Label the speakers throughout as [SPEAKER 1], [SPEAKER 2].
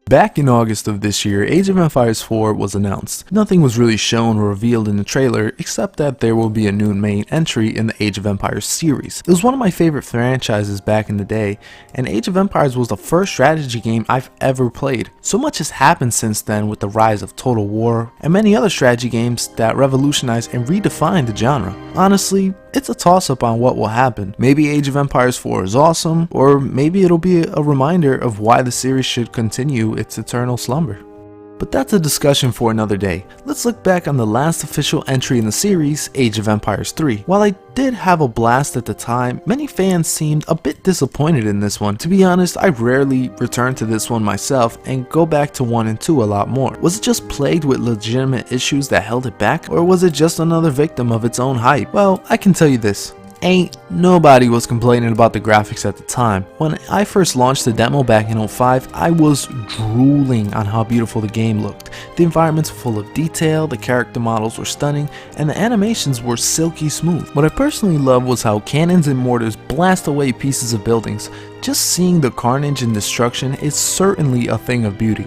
[SPEAKER 1] Back in August of this year, Age of Empires 4 was announced. Nothing was really shown or revealed in the trailer except that there will be a new main entry in the Age of Empires series. It was one of my favorite franchises back in the day, and Age of Empires was the first strategy game I've ever played. So much has happened since then with the rise of Total War and many other strategy games that revolutionized and redefined the genre. Honestly, it's a toss-up on what will happen. Maybe Age of Empires 4 is awesome, or maybe it'll be a reminder of why the series should continue its eternal slumber. But that's a discussion for another day. Let's look back on the last official entry in the series, Age of Empires 3. While I did have a blast at the time, many fans seemed a bit disappointed in this one. To be honest, I rarely return to this one myself and go back to 1 and 2 a lot more. Was it just plagued with legitimate issues that held it back, or was it just another victim of its own hype? Well, I can tell you this. Ain't nobody was complaining about the graphics at the time. When I first launched the demo back in 05, I was drooling on how beautiful the game looked. The environments were full of detail, the character models were stunning, and the animations were silky smooth. What I personally loved was how cannons and mortars blast away pieces of buildings. Just seeing the carnage and destruction is certainly a thing of beauty.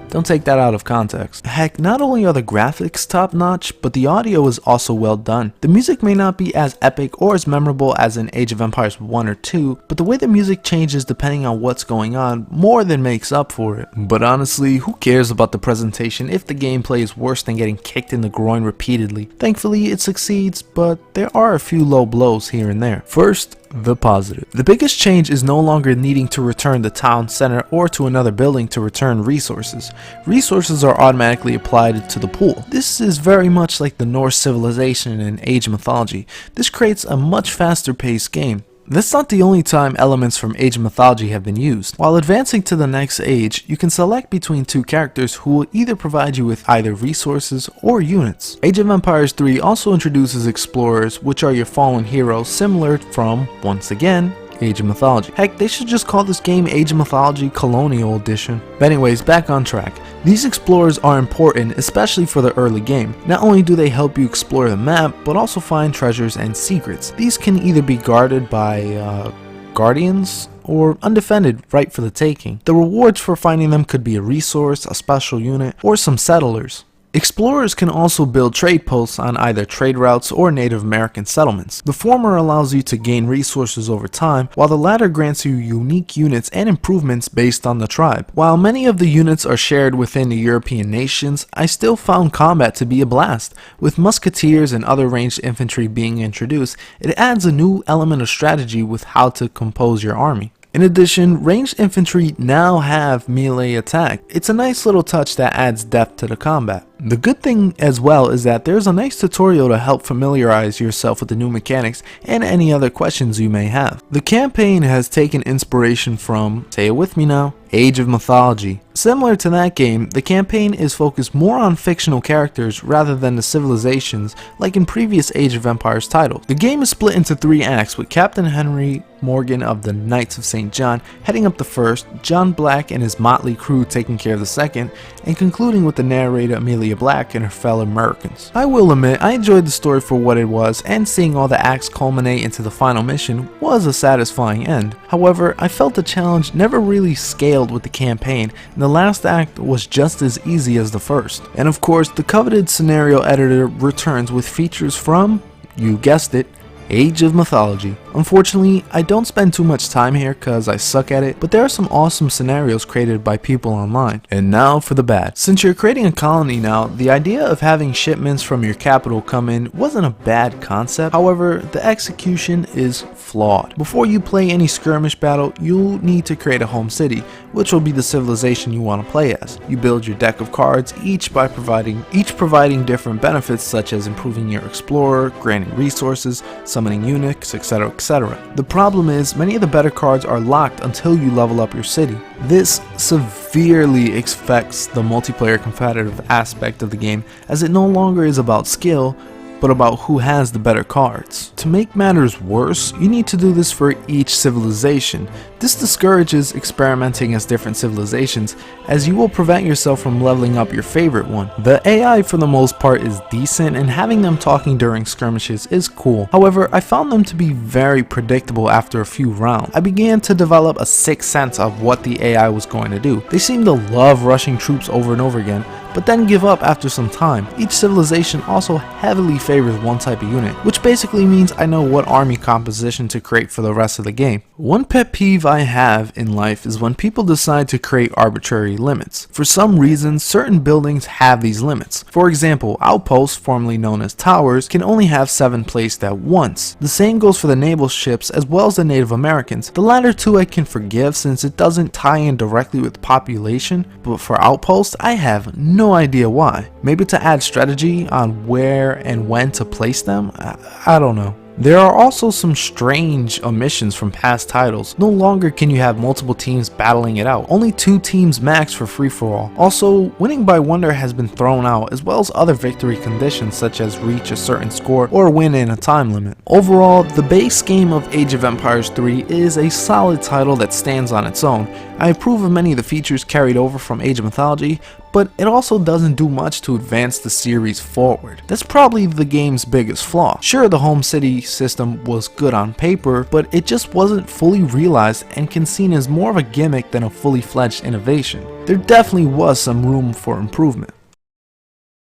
[SPEAKER 1] Don't take that out of context. Heck, not only are the graphics top notch, but the audio is also well done. The music may not be as epic or as memorable as in Age of Empires 1 or 2, but the way the music changes depending on what's going on more than makes up for it. But honestly, who cares about the presentation if the gameplay is worse than getting kicked in the groin repeatedly? Thankfully it succeeds, but there are a few low blows here and there. First, the positive. The biggest change is no longer needing to return the town center or to another building to return resources. Resources are automatically applied to the pool. This is very much like the Norse civilization in Age of Mythology. This creates a much faster paced game. That's not the only time elements from Age of Mythology have been used. While advancing to the next age, you can select between two characters who will either provide you with either resources or units. Age of Empires 3 also introduces explorers, which are your fallen heroes, similar from, once again, Age of Mythology. Heck, they should just call this game Age of Mythology Colonial Edition. But anyways, back on track. These explorers are important, especially for the early game. Not only do they help you explore the map, but also find treasures and secrets. These can either be guarded by guardians or undefended, right for the taking. The rewards for finding them could be a resource, a special unit, or some settlers. Explorers can also build trade posts on either trade routes or Native American settlements. The former allows you to gain resources over time, while the latter grants you unique units and improvements based on the tribe. While many of the units are shared within the European nations, I still found combat to be a blast. With musketeers and other ranged infantry being introduced, it adds a new element of strategy with how to compose your army. In addition, ranged infantry now have melee attack. It's a nice little touch that adds depth to the combat. The good thing as well is that there's a nice tutorial to help familiarize yourself with the new mechanics and any other questions you may have. The campaign has taken inspiration from, say it with me now, Age of Mythology. Similar to that game, the campaign is focused more on fictional characters rather than the civilizations like in previous Age of Empires titles. The game is split into 3 acts, with Captain Henry Morgan of the Knights of St. John heading up the first, John Black and his motley crew taking care of the second, and concluding with the narrator Amelia Black and her fellow Americans. I will admit, I enjoyed the story for what it was, and seeing all the acts culminate into the final mission was a satisfying end. However, I felt the challenge never really scaled with the campaign, and the last act was just as easy as the first. And of course, the coveted scenario editor returns with features from, you guessed it, Age of Mythology. Unfortunately, I don't spend too much time here cause I suck at it, but there are some awesome scenarios created by people online. And now for the bad. Since you're creating a colony now, the idea of having shipments from your capital come in wasn't a bad concept. However, the execution is flawed. Before you play any skirmish battle, you'll need to create a home city, which will be the civilization you want to play as. You build your deck of cards, each providing different benefits such as improving your explorer, granting resources, summoning eunuchs, etc. etc. The problem is, many of the better cards are locked until you level up your city. This severely affects the multiplayer competitive aspect of the game, as it no longer is about skill, but about who has the better cards. To make matters worse, you need to do this for each civilization. This discourages experimenting as different civilizations, as you will prevent yourself from leveling up your favorite one. The AI for the most part is decent, and having them talking during skirmishes is cool. However, I found them to be very predictable after a few rounds. I began to develop a sixth sense of what the AI was going to do. They seemed to love rushing troops over and over again, but then give up after some time. Each civilization also heavily favors one type of unit, which basically means I know what army composition to create for the rest of the game. One pet peeve I have in life is when people decide to create arbitrary limits. For some reason, certain buildings have these limits. For example, outposts, formerly known as towers, can only have 7 placed at once. The same goes for the naval ships as well as the Native Americans. The latter two I can forgive since it doesn't tie in directly with population, but for outposts, I have no idea why. Maybe to add strategy on where and when to place them? I don't know. There are also some strange omissions from past titles. No longer can you have multiple teams battling it out. Only 2 teams max for free-for-all. Also, winning by wonder has been thrown out, as well as other victory conditions such as reach a certain score or win in a time limit. Overall, the base game of Age of Empires 3 is a solid title that stands on its own. I approve of many of the features carried over from Age of Mythology, but it also doesn't do much to advance the series forward. That's probably the game's biggest flaw. Sure, the home city system was good on paper, but it just wasn't fully realized and can seen as more of a gimmick than a fully fledged innovation. There definitely was some room for improvement.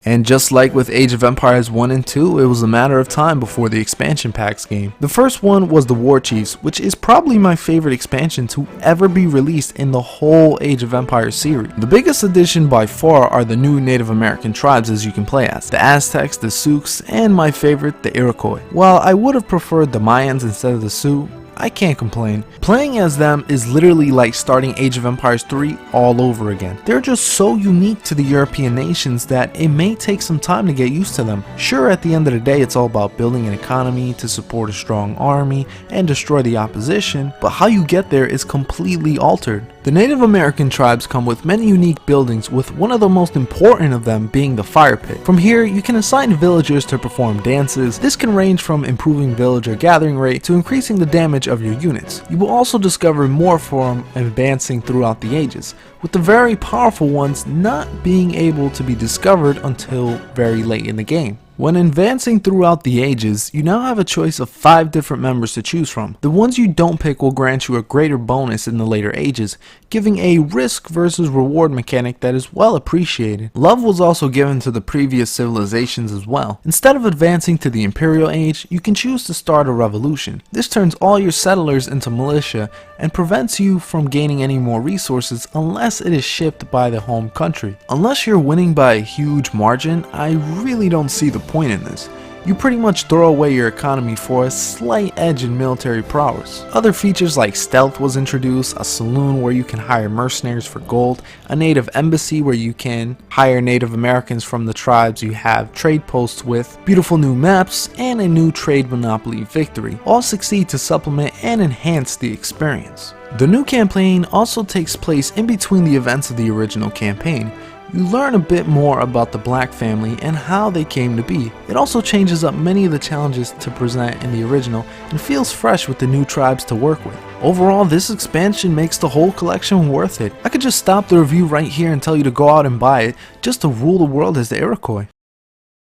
[SPEAKER 1] And just like with Age of Empires 1 and 2, it was a matter of time before the expansion packs came. The first one was the Warchiefs, which is probably my favorite expansion to ever be released in the whole Age of Empires series. The biggest addition by far are the new Native American tribes as you can play as. The Aztecs, the Sioux, and my favorite, the Iroquois. While I would have preferred the Mayans instead of the Sioux, I can't complain. Playing as them is literally like starting Age of Empires 3 all over again. They're just so unique to the European nations that it may take some time to get used to them. Sure, at the end of the day, it's all about building an economy to support a strong army and destroy the opposition, but how you get there is completely altered. The Native American tribes come with many unique buildings, with one of the most important of them being the fire pit. From here, you can assign villagers to perform dances. This can range from improving villager gathering rate to increasing the damage of your units. You will also discover more from advancing throughout the ages, with the very powerful ones not being able to be discovered until very late in the game. When advancing throughout the ages, you now have a choice of 5 different members to choose from. The ones you don't pick will grant you a greater bonus in the later ages, giving a risk versus reward mechanic that is well appreciated. Love was also given to the previous civilizations as well. Instead of advancing to the Imperial Age, you can choose to start a revolution. This turns all your settlers into militia and prevents you from gaining any more resources unless it is shipped by the home country. Unless you're winning by a huge margin, I really don't see the point in this. You pretty much throw away your economy for a slight edge in military prowess. Other features like stealth was introduced, a saloon where you can hire mercenaries for gold, a native embassy where you can hire Native Americans from the tribes you have trade posts with, beautiful new maps, and a new trade monopoly victory. All succeed to supplement and enhance the experience. The new campaign also takes place in between the events of the original campaign. You learn a bit more about the Black family and how they came to be. It also changes up many of the challenges to present in the original and feels fresh with the new tribes to work with. Overall, this expansion makes the whole collection worth it. I could just stop the review right here and tell you to go out and buy it just to rule the world as the Iroquois.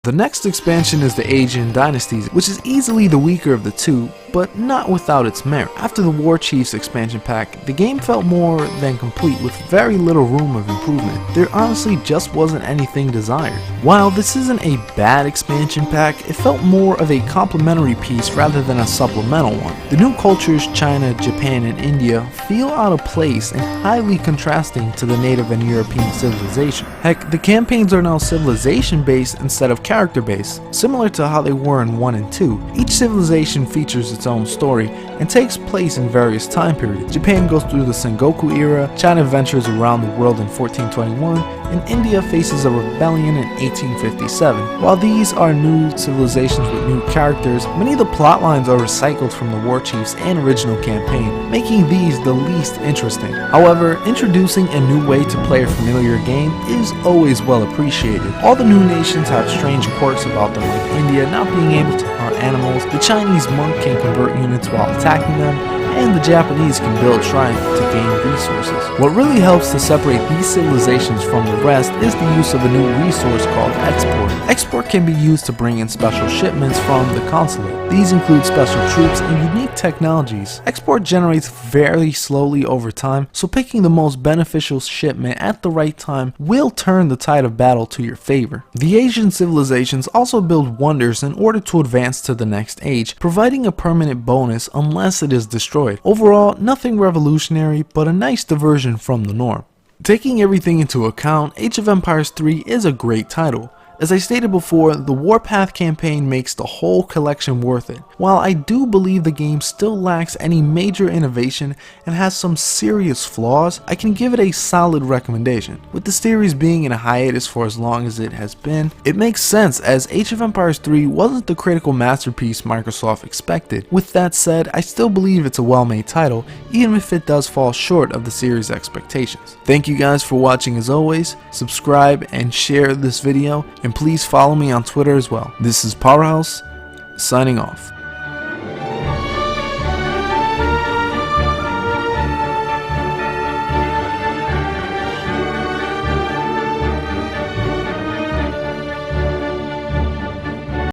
[SPEAKER 1] The next expansion is the Asian Dynasties, which is easily the weaker of the two, but not without its merit. After the Warchiefs expansion pack, the game felt more than complete with very little room of improvement. There honestly just wasn't anything desired. While this isn't a bad expansion pack, it felt more of a complementary piece rather than a supplemental one. The new cultures, China, Japan, and India, feel out of place and highly contrasting to the native and European civilization. Heck, the campaigns are now civilization based instead of character based, similar to how they were in 1 and 2. Each civilization features its own story and takes place in various time periods. Japan goes through the Sengoku era, China ventures around the world in 1421, and India faces a rebellion in 1857. While these are new civilizations with new characters, many of the plot lines are recycled from the Warchiefs and original campaign, making these the least interesting. However, introducing a new way to play a familiar game is always well appreciated. All the new nations have strange strange quirks about them, like India not being able to hunt animals, the Chinese monk can convert units while attacking them, and the Japanese can build shrines to gain resources. What really helps to separate these civilizations from the rest is the use of a new resource called export. Export can be used to bring in special shipments from the consulate. These include special troops and unique technologies. Export generates very slowly over time, so picking the most beneficial shipment at the right time will turn the tide of battle to your favor. The Asian civilizations also build wonders in order to advance to the next age, providing a permanent bonus unless it is destroyed. Overall, nothing revolutionary, but a nice diversion from the norm. Taking everything into account, Age of Empires 3 is a great title. As I stated before, the Warpath campaign makes the whole collection worth it. While I do believe the game still lacks any major innovation and has some serious flaws, I can give it a solid recommendation. With the series being in a hiatus for as long as it has been, it makes sense as Age of Empires 3 wasn't the critical masterpiece Microsoft expected. With that said, I still believe it's a well-made title, even if it does fall short of the series' expectations. Thank you guys for watching as always, subscribe and share this video, and please follow me on Twitter as well. This is Pow3rh0use, signing off.